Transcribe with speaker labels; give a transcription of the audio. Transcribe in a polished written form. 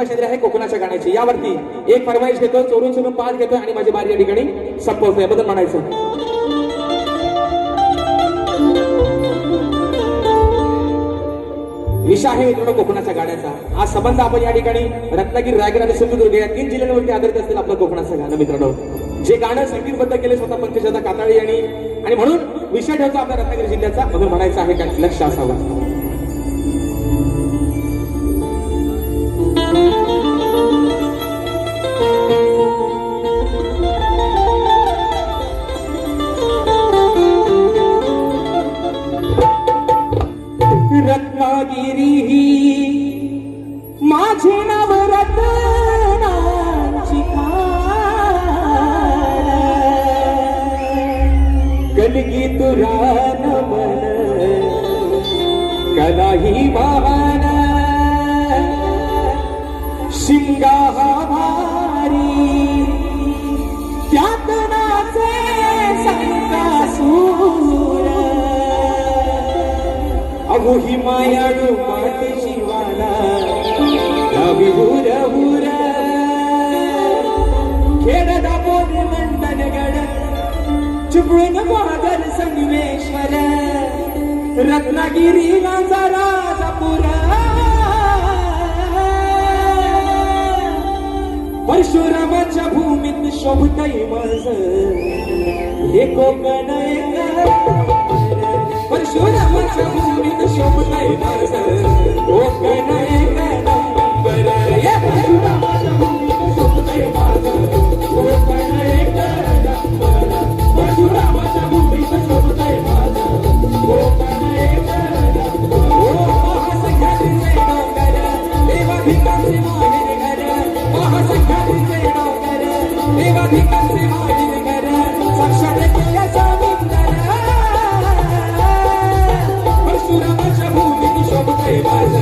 Speaker 1: फरमाईश आहे कोकणाच्या गाण्याची. यावरती एक फरमाईश घेतो, चोरून चोरून पाच घेतोय आणि माझी बारी या ठिकाणी संपवतोय बद्दल म्हणायचं. विषय आहे मित्रांनो कोकणाच्या गाण्याचा. आज संबंध आपण या ठिकाणी रत्नागिरी, रायगड आणि सिंधुदुर्ग या 3 जिल्ह्यांवरती आधारित असतील आपलं कोकणाचं गाणं मित्रांनो. जे गाणं संगीतबद्ध केले स्वतः पंकजादा काताळे यांनी, आणि म्हणून विषय ठेवतो आपल्या रत्नागिरी जिल्ह्याचा म्हणून म्हणायचं आहे काय लक्ष असावं. रत्नागिरी ही माझे नाव रत्नाची खाण, गलगी तुरान मन कलाही वाहन, शिंगा हा भारी त्यात नाचे संकासूर, अगो ही मायाळू माते शिवाला गावी हुर हुर, खेळ दाबोरे मंडन गड चुपळून बहादर संगमेश्वर, रत्नागिरी माझा राजापूर, परशुरामाच्या भूमीत शोभतय माझ हे कोकण एक, परशुरामाच्या भूमीत शोभतय माझ कोकण एक नंबर, परशुरामाच्या भूमीत शोभतय माझ कोकण एक नंबर, परशुरामाच्या भूमीत शोभतय माझ कोकण एक नंबर. ओ महासंख्यातीचे डोंगर देवाधिकांचे माहेर घर, महासंख्यातीचे डोंगर देवाधिकांचे माहेर घर, साक्षात केल्या परशुरामाच्या भूमीत शोभतय माझ